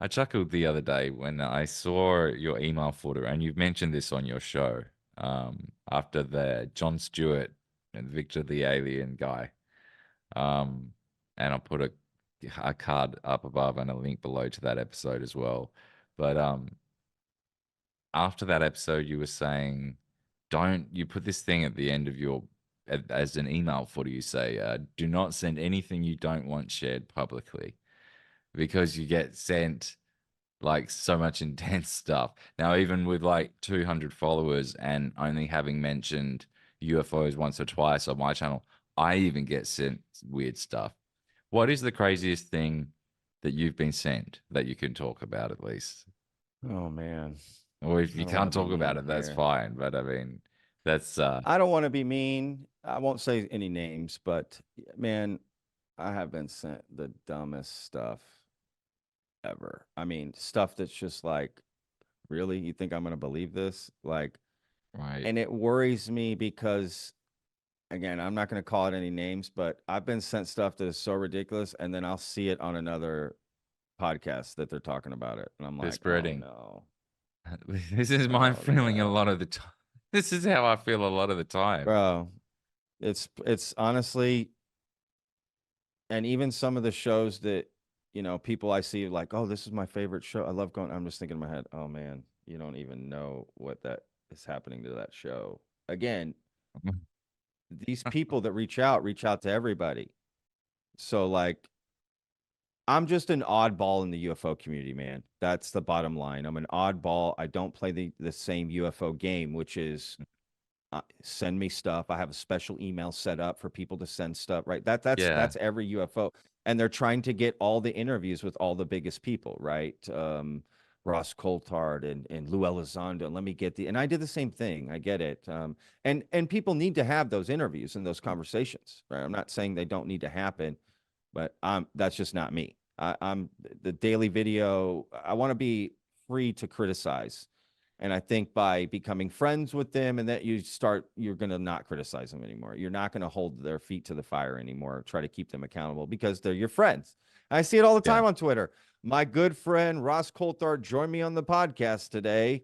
I chuckled the other day when I saw your email footer, and you've mentioned this on your show. After the John Stewart and Victor the Alien guy. Um, and I'll put a card up above and a link below to that episode as well. But after that episode, you were saying, don't you put this thing at the end of your as an email footer, you say, do not send anything you don't want shared publicly because you get sent like so much intense stuff. Now, even with like 200 followers and only having mentioned UFOs once or twice on my channel, I even get sent weird stuff. What is the craziest thing that you've been sent that you can talk about at least? Oh man, Or if I you don't want can't to be talk about mean it, that's here. fine. But I mean, that's I don't want to be mean. I won't say any names, but man, I have been sent the dumbest stuff ever. I mean, stuff that's just like, really? You think I'm going to believe this? Like, right. and it worries me because, again, I'm not going to call it any names, but I've been sent stuff that is so ridiculous, and then I'll see it on another podcast that they're talking about it, and I'm They're like, oh spreading. no, This is my oh feeling a lot no, of the time. This is how I feel a lot of the time. bro. It's honestly, and even some of the shows that people I see like, oh, this is my favorite show. I love going. I'm just thinking in my head, oh man, you don't even know what that is happening to that show. Again, these people that reach out to everybody. So like, I'm just an oddball in the UFO community, man. That's the bottom line. I'm an oddball. I don't play the same UFO game, which is send me stuff. I have a special email set up for people to send stuff. Right. Yeah. That's every UFO, and they're trying to get all the interviews with all the biggest people. Right. Ross Coulthard and Lou Elizondo. And let me get the. And I did the same thing. I get it. And people need to have those interviews and those conversations. Right. I'm not saying they don't need to happen, but that's just not me. I'm the daily video. I want to be free to criticize. And I think by becoming friends with them and that you're going to not criticize them anymore. You're not going to hold their feet to the fire anymore. Try to keep them accountable because they're your friends. I see it all the Yeah. time on Twitter. My good friend Ross Coulthard joined me on the podcast today.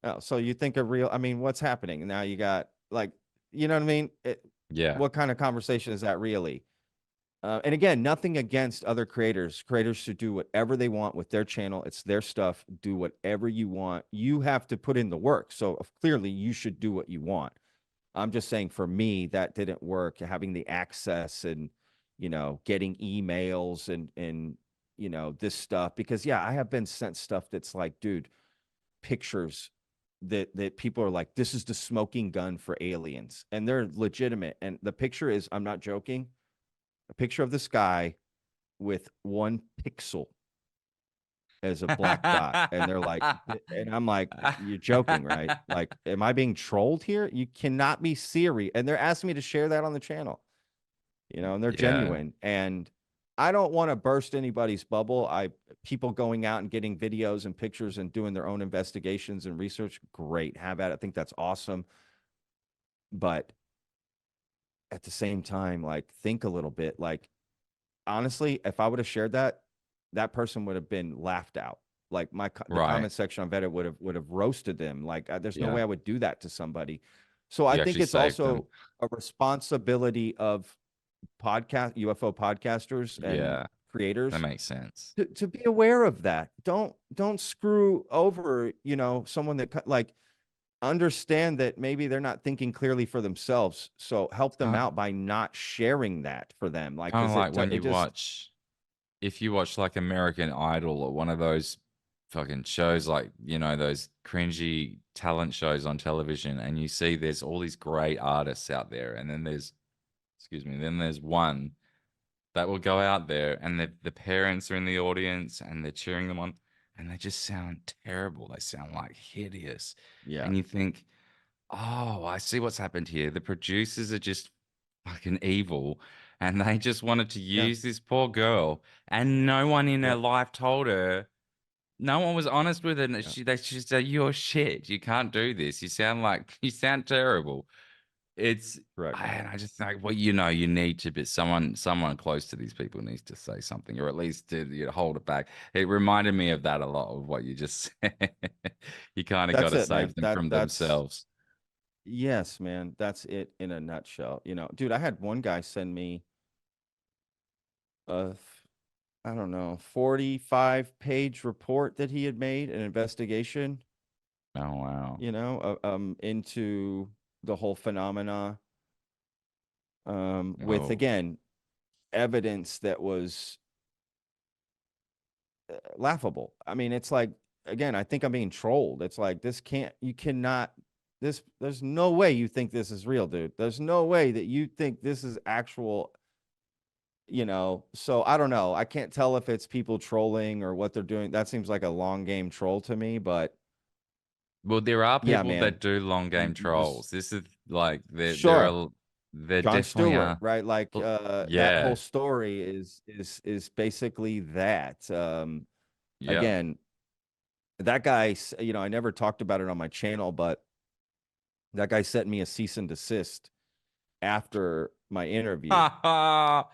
Oh, so you think of real, I mean, what's happening? Now you got like, you know what I mean? Yeah. What kind of conversation is that really? And again, nothing against other creators. Creators should do whatever they want with their channel. It's their stuff. Do whatever you want. You have to put in the work. So clearly, you should do what you want. I'm just saying, for me, that didn't work. Having the access and getting emails and this stuff because yeah, I have been sent stuff that's like, dude, pictures that people are like, this is the smoking gun for aliens, and they're legitimate. And the picture is, I'm not joking, a picture of the sky with one pixel as a black dot. And they're like, and I'm like, you're joking, right? Like, am I being trolled here? You cannot be Siri. And they're asking me to share that on the channel, and they're Yeah. genuine. And I don't want to burst anybody's bubble. People going out and getting videos and pictures and doing their own investigations and research, great. Have at it. I think that's awesome. But at the same time, like, think a little bit. Like, honestly, if I would have shared that, that person would have been laughed out. Like the Right. comment section on Reddit would have roasted them. Like there's no Yeah. way I would do that to somebody. So I You think actually it's saved them. also a responsibility of podcast UFO podcasters and Yeah. That creators makes sense. to be aware of that. Don't screw over, someone that like, understand that maybe they're not thinking clearly for themselves. So help them Kind out by not sharing that for them. Like, of because like when it you just, watch, if you watch like American Idol or one of those fucking shows, like, those cringy talent shows on television, and you see there's all these great artists out there, and then excuse me, then there's one that will go out there and the parents are in the audience and they're cheering them on and they just sound terrible. They sound like hideous. yeah. And you think, oh, I see what's happened here. The producers are just fucking evil and they just wanted to Yeah. use this poor girl and no one in her Yep. life told her. No one was honest with her. And Yeah. they just said, you're shit. You can't do this. You sound terrible. It's Correct. and I just think, well, you need to be someone close to these people needs to say something, or at least to hold it back. It reminded me of that a lot of what you just said. You kind of got That's to it, save man. them from That's themselves. yes, man. That's it in a nutshell. You know, dude, I had one guy send me a I don't know, 45-page report that he had made, an investigation, Oh wow. into the whole phenomena, with Oh, again evidence that was laughable. I mean, it's like, again, I think I'm being trolled. It's like, you cannot, there's no way you think this is real, dude. There's no way that you think this is actual, So I don't know. I can't tell if it's people trolling or what they're doing. That seems like a long game troll to me, but well, there are yeah, people man, that do long game you just, trolls. This is like sure. there John definitely Stewart, are. right? Like Well, that whole yeah, story is basically that. yeah. Again, that guy, I never talked about it on my channel, but that guy sent me a cease and desist after my interview.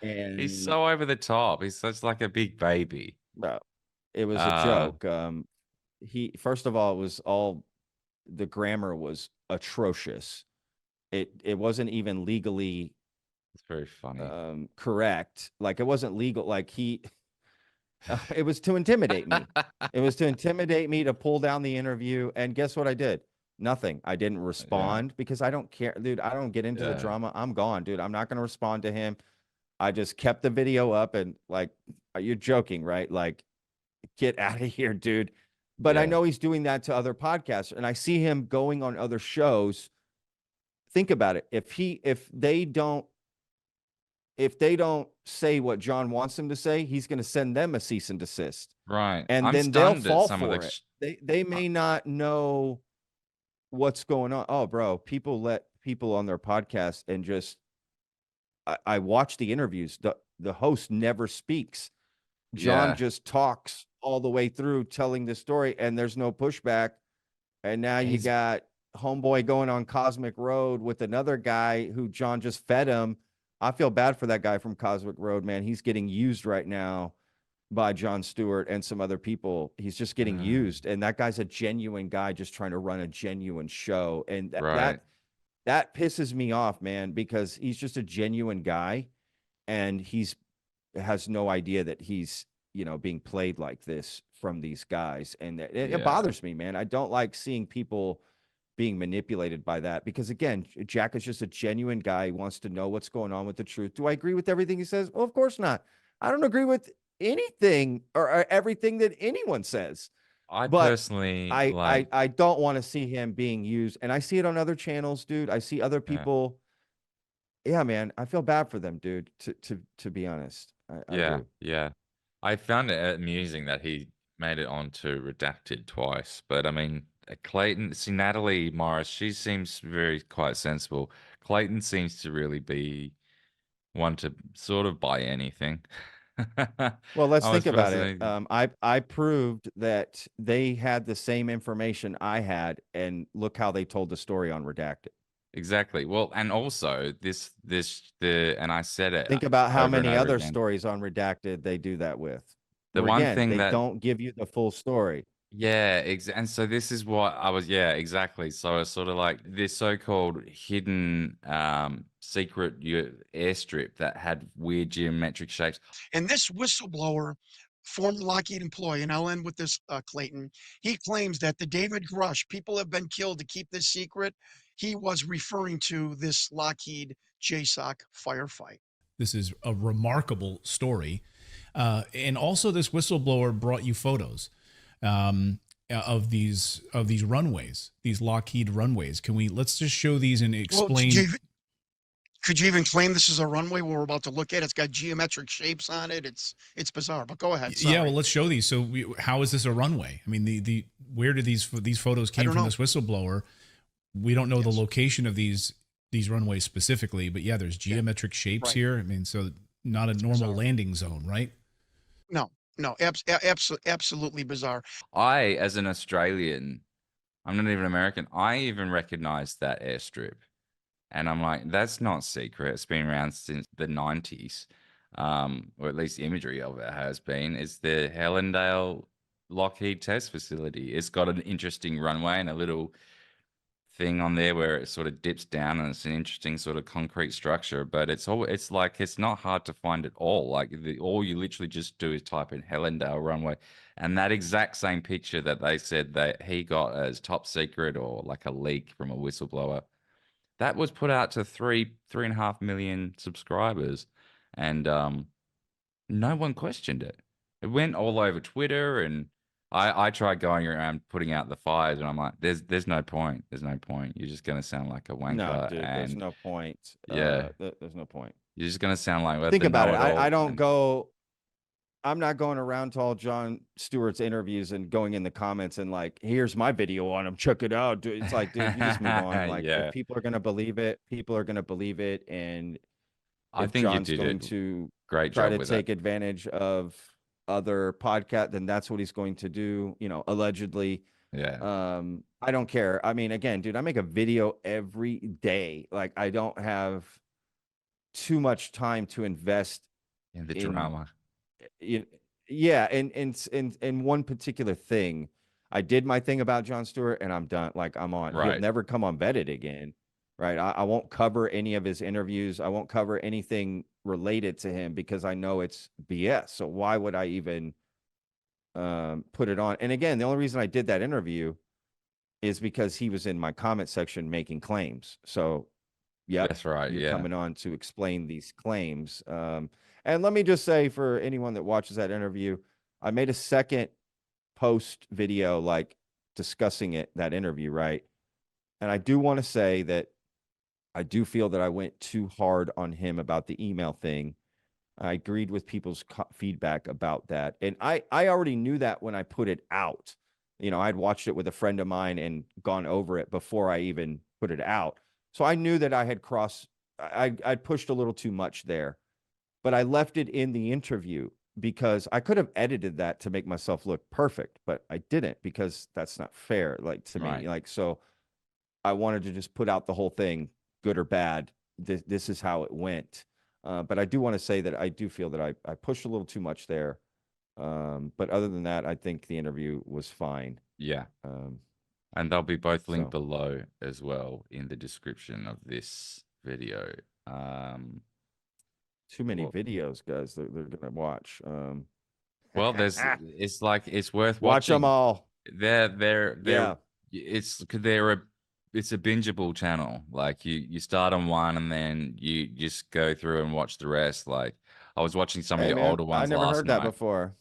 He's And so over the top. He's such like a big baby. uh, it was a Uh, joke. First of all, it was all the grammar was atrocious. It wasn't even legally it's very funny. correct. Like it wasn't legal. Like it was to intimidate me. It was to intimidate me to pull down the interview. And guess what I did? Nothing. I didn't Yeah, respond because I don't care, dude. I don't get into the yeah, drama. I'm gone, dude. I'm not going to respond to him. I just kept the video up and like, you're joking, right? Like, get out of here, dude. But I yeah. know he's doing that to other podcasts, and I see him going on other shows. Think about it. If they don't say what John wants them to say, he's going to send them a cease and desist, Right. and I'm then they'll stunned at fall some of for the. it. They Uh, may not know what's going on. Oh, bro, people let people on their podcast and just I watch the interviews. The host never speaks. John yeah, just talks all the way through telling the story, and there's no pushback. And now you he's got homeboy going on Cosmic Road with another guy who John just fed him. I feel bad for that guy from Cosmic Road, man. He's getting used right now by John Stewart and some other people. He's just getting used. And that guy's a genuine guy just trying to run a genuine show. And right. that pisses me off, man, because he's just a genuine guy and he's has no idea that he's being played like this from these guys, and it Yeah, bothers me, man. I don't like seeing people being manipulated by that because again, Jack is just a genuine guy. He wants to know what's going on with the truth. Do I agree with everything he says? Well, of course not. I don't agree with anything or everything that anyone says, I but personally I I like. I don't want to see him being used, and I see it on other channels, dude. I see other Yeah, people. Yeah, man, I feel bad for them, dude. To be honest, I yeah, do. yeah. I found it amusing that he made it onto redacted twice, but I mean, Clayton, see Natalie Morris, she seems very quite sensible. Clayton seems to really be one to sort of buy anything. I Well, let's think was about it. fascinated. I proved that they had the same information I had, and look how they told the story on Redacted. Exactly. Well, and also and I said it Think about how over and many over other again. stories on Redacted they do that with, The where one again, thing they that don't give you the full story. Yeah, and so this is what I was, yeah, exactly. So it's sort of like this so-called hidden secret airstrip that had weird geometric shapes. And this whistleblower, former Lockheed employee, and I'll end with this, Clayton, he claims that the David Grush, people have been killed to keep this secret. He was referring to this Lockheed JSOC firefight. This is a remarkable story. And also, this whistleblower brought you photos of these runways, these Lockheed runways. Let's just show these and Well, explain. could you even claim this is a runway we're about to look at? It's got geometric shapes on it. It's bizarre, but go ahead. Yeah, well, Sorry. let's show these. So, how is this a runway? I mean, where did these photos I came don't from? know. This whistleblower. We don't know the Yes. location of these runways specifically, but yeah, there's Yeah. geometric shapes Right. here. I mean, so not a It's normal bizarre. landing zone, right? No, no, absolutely bizarre. As an Australian, I'm not even American. I even recognized that airstrip. And I'm like, that's not secret. It's been around since the 90s, or at least the imagery of it has been. It's the Helendale Lockheed test facility. It's got an interesting runway and a little thing on there where it sort of dips down, and it's an interesting sort of concrete structure. But it's like it's not hard to find at all. Like all you literally just do is type in Helendale runway, and that exact same picture that they said that he got as top secret or like a leak from a whistleblower, that was put out to 3.5 million subscribers, and no one questioned it. It went all over Twitter, and I tried going around putting out the fires, and I'm like, there's no point. There's no point. You're just gonna sound like a No, wanker, dude, there's and no point. yeah, There's no point. you're just gonna sound like Think the about it. I know-it-all. don't And go. I'm not going around to all John Stewart's interviews and going in the comments and like, here's my video on him. Check it out. Dude, it's like, dude, you just move on. Like, if yeah, people are gonna believe it, people are gonna believe it. And I if think you John's did going a to great try job to with it. take advantage of other podcast, then that's what he's going to do. Allegedly. Yeah, I don't care. I mean, again, dude, I make a video every day. Like, I don't have too much time to invest in the in drama, you yeah, in one particular thing. I did my thing about John Stewart and I'm done. Like, I'm on. He'll right? never come on Vetted again. Right. I won't cover any of his interviews. I won't cover anything related to him because I know it's BS. So why would I even put it on? And again, the only reason I did that interview is because he was in my comment section making claims. So yep, That's right. you're Yeah, coming on to explain these claims. And let me just say, for anyone that watches that interview, I made a second post video, like discussing that interview, right? And I do want to say that I do feel that I went too hard on him about the email thing. I agreed with people's feedback about that. And I already knew that when I put it out. I'd watched it with a friend of mine and gone over it before I even put it out. So I knew that I had I pushed a little too much there, but I left it in the interview because I could have edited that to make myself look perfect, but I didn't because that's not fair, like, to me. right. Like, so I wanted to just put out the whole thing, good or bad. This is how it went. But I do want to say that I do feel that I pushed a little too much there. But other than that, I think the interview was fine. Yeah. Um, And they'll be both linked so below as well in the description of this video. Um, too many well, videos, guys. They're gonna watch. well, it's like it's worth Watch them watching. all. They're Yeah. it's a bingeable channel. Like you start on one and then you just go through and watch the rest. Like I was watching some of Hey, the man, older I ones never last heard that night. before.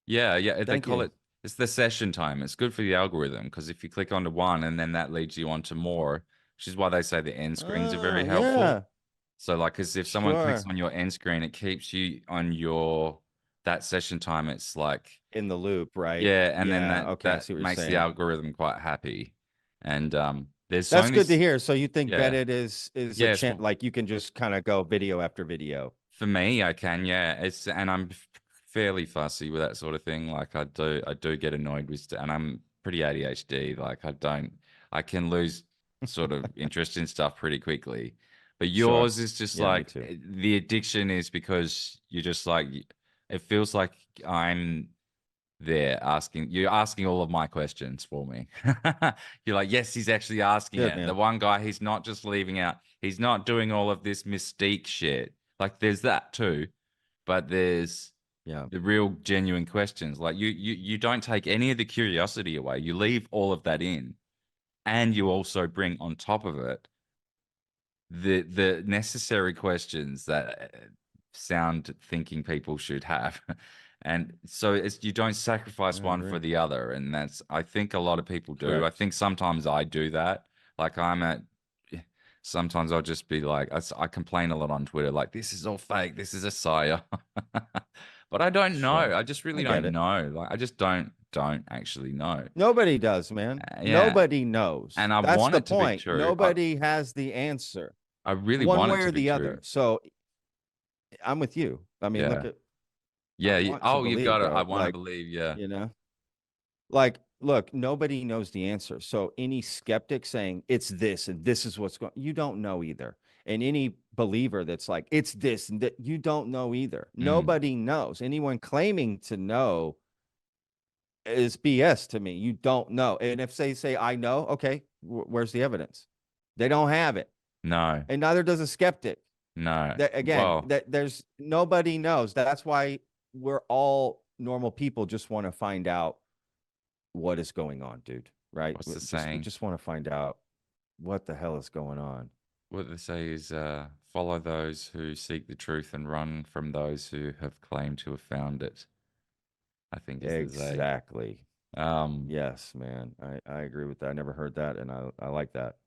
Yeah, they Thank call you. it, it's the session time. It's good for the algorithm because if you click onto one and then that leads you on to more, which is why they say the end screens are very helpful. Yeah, So like, because if someone clicks sure. on your end screen, it keeps you on that session time. It's like, In the loop, right? yeah, and then Yeah. that Okay, I that see what you're makes the saying. algorithm quite happy. And there's That's only good to hear. So you think yeah, Vetted is a yes. chance, like you can just kind of go video after video. For me, I can, yeah. And I'm fairly fussy with that sort of thing. Like I do get annoyed with, and I'm pretty ADHD. Like I can lose sort of interest in stuff pretty quickly. But Sure. yours is just Yeah, me like too. the addiction is because you're just like, it feels like I'm there you're asking all of my questions for me. You're like, yes, he's actually asking Good, it. The man. one guy, he's not just leaving out, he's not doing all of this mystique shit. Like there's that too, but there's Yeah. the real genuine questions. Like you don't take any of the curiosity away. You leave all of that in, and you also bring on top of it the necessary questions that sound thinking people should have. And so it's, you don't sacrifice I one for agree. the other, and that's, I think a lot of people do. I Correct. think sometimes I do that. Like sometimes I'll just be like, I complain a lot on Twitter, like, this is all fake, this is a psyop. But I don't know, Sure. I just I really get don't it. know. Like I just don't actually know. Nobody does, man. Yeah, Nobody knows. and I That's want the it to be point. true. Nobody has the answer, I really one want it way to or be the true. other. So I'm with you. I mean, look Yeah. at, I Yeah. want to Oh, you've believe, got it. I bro. want to Like, believe. Yeah. you know, Like, look, nobody knows the answer. So any skeptic saying it's this and this is what's going, you don't know either. And any believer that's like it's this and that, you don't know either. Nobody knows. Anyone claiming to know is BS to me. You don't know. And if they say I know, okay, where's the evidence? They don't have it, No, and neither does a skeptic. no. That again, Well, that there's nobody knows. That's why we're all normal people. Just want to find out what is going on, dude. Right? what's the We saying? just want to find out what the hell is going on. What they say is follow those who seek the truth and run from those who have claimed to have found it. I think is the say. Exactly. Um, Yes, man. I agree with that. I never heard that, and I like that.